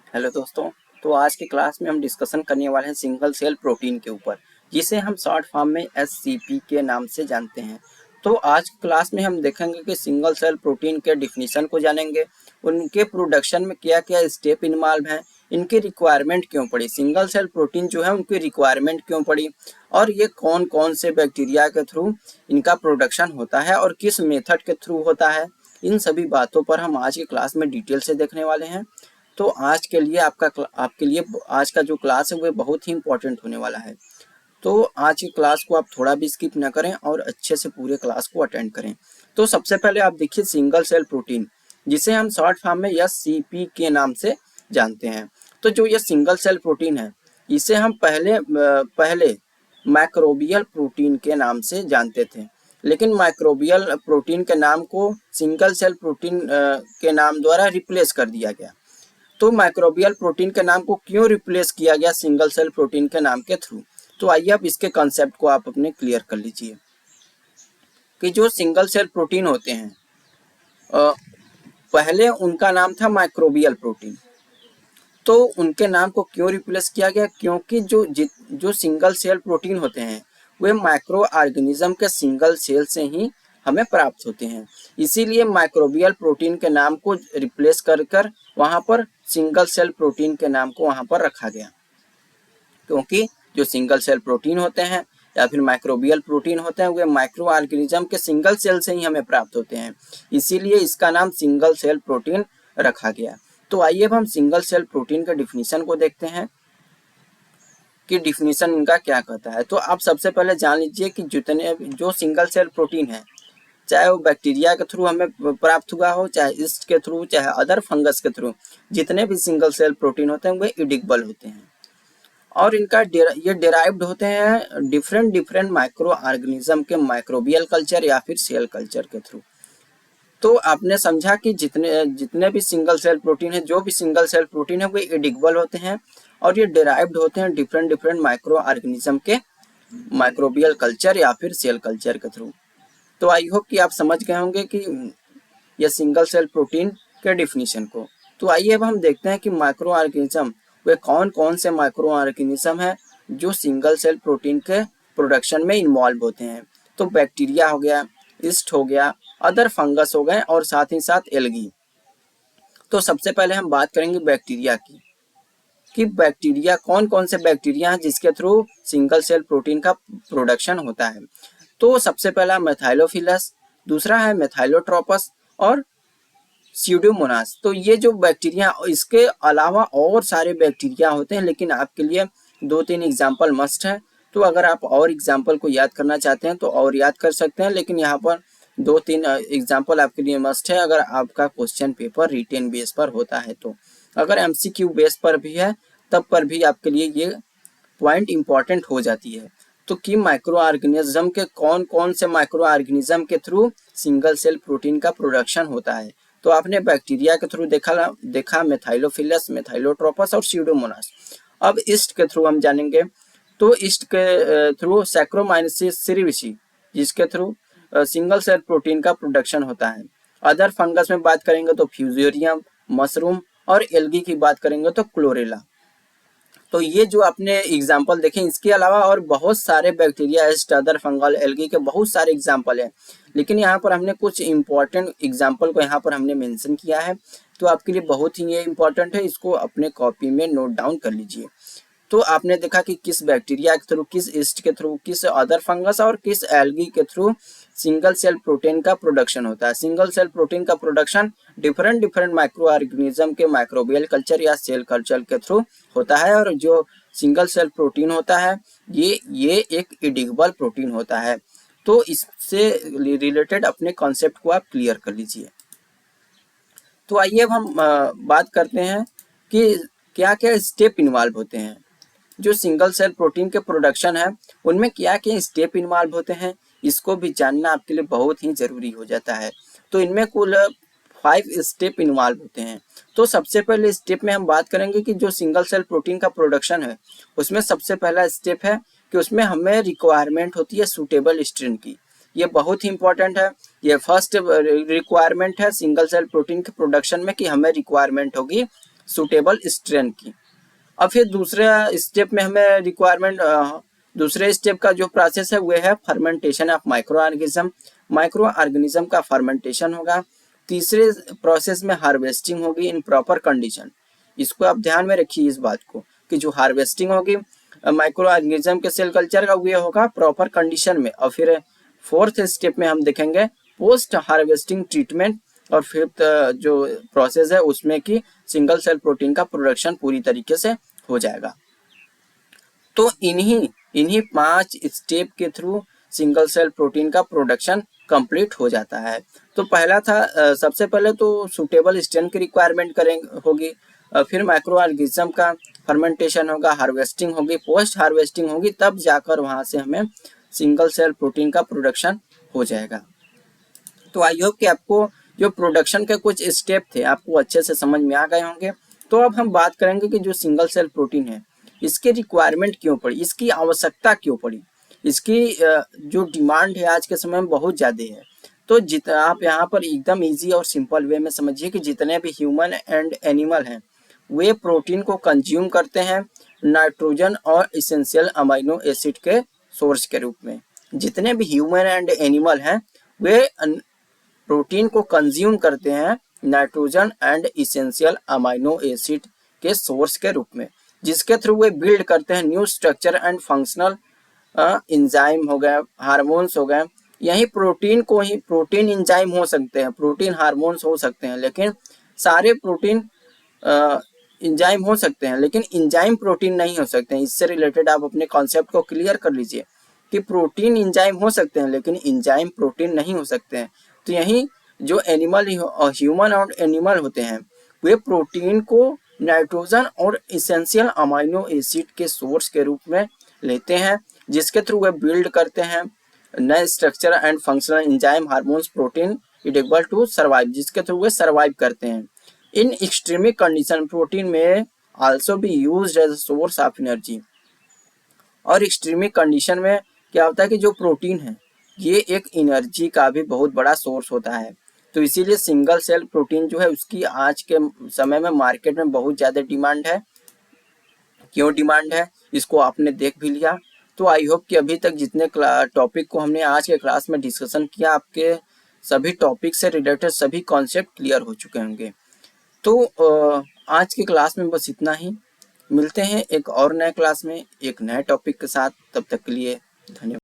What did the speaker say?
Hello दोस्तों। तो आज की क्लास में हम डिस्कशन करने वाले हैं सिंगल सेल प्रोटीन के ऊपर, जिसे हम शॉर्ट फॉर्म में एससीपी के नाम से जानते हैं। तो आज की क्लास में हम देखेंगे कि सिंगल सेल प्रोटीन के डिफिनीशन को जानेंगे, उनके प्रोडक्शन में क्या क्या स्टेप इन्वॉल्व हैं, इनकी रिक्वायरमेंट क्यों पड़ी, सिंगल सेल प्रोटीन जो है उनकी रिक्वायरमेंट क्यों पड़ी, और ये कौन कौन से बैक्टीरिया के थ्रू इनका प्रोडक्शन होता है और किस मेथड के थ्रू होता है। इन सभी बातों पर हम आज की क्लास में डिटेल से देखने वाले हैं। तो आज के लिए आपके लिए आज का जो क्लास है वो बहुत ही इंपॉर्टेंट होने वाला है। तो आज की क्लास को आप थोड़ा भी स्किप ना करें और अच्छे से पूरे क्लास को अटेंड करें। तो सबसे पहले आप देखिए सिंगल सेल प्रोटीन, जिसे हम शॉर्ट फॉर्म में एससीपी के नाम से जानते हैं। तो जो ये सिंगल सेल प्रोटीन है, इसे हम पहले माइक्रोबियल प्रोटीन के नाम से जानते थे, लेकिन माइक्रोबियल प्रोटीन के नाम को सिंगल सेल प्रोटीन के नाम द्वारा रिप्लेस कर दिया गया। तो माइक्रोबियल प्रोटीन के नाम को क्यों रिप्लेस किया गया सिंगल सेल प्रोटीन के नाम के थ्रू, तो आइए अब इसके कॉन्सेप्ट को आप अपने क्लियर कर लीजिए कि जो सिंगल सेल प्रोटीन होते हैं, अ, पहले उनका नाम था माइक्रोबियल प्रोटीन। तो उनके नाम को क्यों रिप्लेस किया गया, क्योंकि जो सिंगल सेल प्रोटीन होते हैं वे माइक्रो ऑर्गेनिज्म के सिंगल सेल से ही हमें प्राप्त होते हैं। इसीलिए माइक्रोबियल प्रोटीन के नाम को रिप्लेस कर कर वहाँ पर सिंगल सेल प्रोटीन के नाम को वहाँ पर रखा गया, क्योंकि जो सिंगल सेल प्रोटीन होते हैं या फिर माइक्रोबियल प्रोटीन होते हैं वे माइक्रो ऑर्गेनिज्म के सिंगल सेल से ही हमें प्राप्त होते हैं, इसीलिए इसका नाम सिंगल सेल प्रोटीन रखा गया। तो आइए अब हम सिंगल सेल प्रोटीन के डिफिनीशन को देखते हैं कि डिफिनीशन इनका क्या कहता है। तो आप सबसे पहले जान लीजिए कि जितने जो सिंगल सेल प्रोटीन है, चाहे वो बैक्टीरिया के थ्रू हमें प्राप्त हुआ हो, चाहे ईस्ट के थ्रू, चाहे अदर फंगस के थ्रू, जितने भी सिंगल सेल प्रोटीन होते हैं वे एडिबल होते हैं और इनका ये डेराइव्ड होते हैं डिफरेंट डिफरेंट माइक्रो ऑर्गेनिज्म के माइक्रोबियल कल्चर या फिर सेल कल्चर के थ्रू। तो आपने समझा कि जितने जितने भी सिंगल सेल प्रोटीन है, जो भी सिंगल सेल प्रोटीन है वे एडिबल होते हैं और ये डेराइव्ड होते हैं डिफरेंट डिफरेंट माइक्रो ऑर्गेनिज्म के माइक्रोबियल कल्चर या फिर सेल कल्चर के थ्रू। तो आई होप कि आप समझ गए होंगे कि यह सिंगल सेल प्रोटीन के डिफिनीशन को। तो आइए अब हम देखते हैं कि माइक्रो ऑर्गेनिज्म वे कौन कौन से माइक्रो ऑर्गेनिज्म है जो सिंगल सेल प्रोटीन के प्रोडक्शन में इन्वॉल्व होते हैं। तो बैक्टीरिया हो गया, ईस्ट हो गया, अदर फंगस हो गए और साथ ही साथ एल्गी। तो सबसे पहले हम बात करेंगे बैक्टीरिया की, कि बैक्टीरिया कौन कौन से बैक्टीरिया हैं जिसके थ्रू सिंगल सेल प्रोटीन का प्रोडक्शन होता है। तो सबसे पहला मेथाइलोफिलस, दूसरा है मेथाइलोट्रोपस और स्यूडोमोनास। तो ये जो बैक्टीरिया, इसके अलावा और सारे बैक्टीरिया होते हैं, लेकिन आपके लिए दो तीन एग्जाम्पल मस्ट है। तो अगर आप और एग्जाम्पल को याद करना चाहते हैं तो और याद कर सकते हैं, लेकिन यहाँ पर दो तीन एग्जाम्पल आपके लिए मस्ट है अगर आपका क्वेश्चन पेपर रिटेन बेस पर होता है। तो अगर एमसीक्यू बेस पर भी है तब पर भी आपके लिए ये पॉइंट इंपॉर्टेंट हो जाती है। तो कि माइक्रो ऑर्गेनिज्म के कौन कौन से माइक्रो ऑर्गेनिज्म के थ्रू सिंगल सेल प्रोटीन का प्रोडक्शन होता है। तो आपने बैक्टीरिया के थ्रू देखा मेथाइलोफिलस, मेथाइलोट्रोपस और स्यूडोमोनास। अब ईस्ट के थ्रू हम जानेंगे। तो ईस्ट के थ्रू सैक्रोमाइसिस सेरेविसी, जिसके थ्रू सिंगल सेल प्रोटीन का प्रोडक्शन होता है। अदर फंगस में बात करेंगे तो फ्यूजेरियम, मशरूम और एल्गी की बात करेंगे तो क्लोरेला। तो ये जो आपने एग्जाम्पल देखे, इसके अलावा और बहुत सारे बैक्टीरिया, अदर फंगल, एल्गी के बहुत सारे एग्जाम्पल हैं, लेकिन यहाँ पर हमने कुछ इंपॉर्टेंट एग्जाम्पल को यहाँ पर हमने मेंशन किया है। तो आपके लिए बहुत ही ये इंपॉर्टेंट है, इसको अपने कॉपी में नोट डाउन कर लीजिए। तो आपने देखा कि किस बैक्टीरिया के थ्रू, किस ईस्ट के थ्रू, किस अदर फंगस और किस एल्गी के थ्रू सिंगल सेल प्रोटीन का प्रोडक्शन होता है। सिंगल सेल प्रोटीन का production different different micro organism के माइक्रोबियल कल्चर या सेल कल्चर के थ्रू होता है। और जो सिंगल सेल प्रोटीन होता है ये एक एडिबल प्रोटीन होता है। तो इससे रिलेटेड अपने कॉन्सेप्ट को आप क्लियर कर लीजिए। तो आइए अब हम बात करते हैं कि क्या क्या स्टेप इन्वॉल्व होते हैं। जो सिंगल सेल प्रोटीन के प्रोडक्शन है उनमें क्या क्या स्टेप इन्वॉल्व होते हैं, इसको भी जानना आपके लिए बहुत ही जरूरी हो जाता है। तो इनमें कुल 5 स्टेप इन्वॉल्व होते हैं। तो सबसे पहले स्टेप में हम बात करेंगे कि जो सिंगल सेल प्रोटीन का प्रोडक्शन है उसमें सबसे पहला स्टेप है कि उसमें हमें रिक्वायरमेंट होती है सूटेबल स्ट्रेन की। ये बहुत ही इंपॉर्टेंट है, ये फर्स्ट रिक्वायरमेंट है सिंगल सेल प्रोटीन के प्रोडक्शन में कि हमें रिक्वायरमेंट होगी सुटेबल स्ट्रेन की। अब फिर दूसरे स्टेप में हमें रिक्वायरमेंट, दूसरे स्टेप का जो प्रोसेस है वो है fermentation of micro organism. Micro organism का फर्मेंटेशन होगा। तीसरे प्रोसेस में हार्वेस्टिंग होगी इन प्रॉपर कंडीशन। इसको आप ध्यान में रखिए इस बात को कि जो हार्वेस्टिंग होगी माइक्रो ऑर्गेनिज्म के सेल कल्चर का वो होगा प्रॉपर कंडीशन में। और फिर फोर्थ स्टेप में हम देखेंगे पोस्ट हार्वेस्टिंग ट्रीटमेंट। और फिफ्थ जो प्रोसेस है उसमें कि सिंगल सेल प्रोटीन का प्रोडक्शन पूरी तरीके से हो जाएगा। तो इन्हीं इन्हीं 5 स्टेप के थ्रू सिंगल सेल प्रोटीन का प्रोडक्शन कंप्लीट हो जाता है। तो पहला था सबसे पहले तो सूटेबल स्ट्रेन की रिक्वायरमेंट करेंगे होगी, फिर माइक्रो ऑर्गेनिज्म का फर्मेंटेशन होगा, हार्वेस्टिंग होगी, पोस्ट हार्वेस्टिंग होगी, तब जाकर वहां से हमें सिंगल सेल प्रोटीन का प्रोडक्शन हो जाएगा। तो आई होप कि आपको जो प्रोडक्शन के कुछ स्टेप थे आपको अच्छे से समझ में आ गए होंगे। तो अब हम बात करेंगे कि जो सिंगल सेल प्रोटीन है इसकी रिक्वायरमेंट क्यों पड़ी, इसकी आवश्यकता क्यों पड़ी, इसकी जो डिमांड है आज के समय में बहुत ज़्यादा है। तो जितना आप यहाँ पर एकदम इजी और सिंपल वे में समझिए कि जितने भी ह्यूमन एंड एनिमल हैं वे प्रोटीन को कंज्यूम करते हैं नाइट्रोजन और इसेंशियल अमाइनो एसिड के सोर्स के रूप में। जितने भी ह्यूमन एंड एनिमल हैं वे प्रोटीन को कंज्यूम करते हैं nitrogen and essential amino acid के सोर्स के रूप में, जिसके थ्रू वे बिल्ड करते हैं new structure and functional enzyme हो गए, हार्मोन्स हो गए। यही प्रोटीन को ही प्रोटीन इंजाइम हो सकते हैं, प्रोटीन हार्मोन्स हो सकते हैं, लेकिन सारे प्रोटीन इंजाइम हो सकते हैं लेकिन इंजाइम प्रोटीन नहीं हो सकते हैं। इससे रिलेटेड आप अपने कॉन्सेप्ट को क्लियर कर लीजिए कि प्रोटीन इंजाइम हो सकते हैं लेकिन इंजाइम प्रोटीन नहीं हो सकते हैं। तो यही जो एनिमल ह्यूमन और एनिमल होते हैं वे प्रोटीन को नाइट्रोजन और इसेंशियल अमाइनो एसिड के सोर्स के रूप में लेते हैं, जिसके थ्रू वे बिल्ड करते हैं नए structure and functional enzyme hormones protein it equal to survive, जिसके थ्रू वे सर्वाइव करते हैं। In extreme condition protein may also be used as a source of energy. और एक्सट्रीमिक कंडीशन में क्या होता है कि जो प्रोटीन है ये एक एनर्जी का भी बहुत बड़ा सोर्स होता है। तो इसीलिए सिंगल सेल प्रोटीन जो है उसकी आज के समय में मार्केट में बहुत ज़्यादा डिमांड है। क्यों डिमांड है इसको आपने देख भी लिया। तो आई होप कि अभी तक जितने टॉपिक को हमने आज के क्लास में डिस्कशन किया आपके सभी टॉपिक से रिलेटेड सभी कॉन्सेप्ट क्लियर हो चुके होंगे। तो आज की क्लास में बस इतना ही। मिलते हैं एक और नए क्लास में एक नए टॉपिक के साथ, तब तक के लिए धन्यवाद।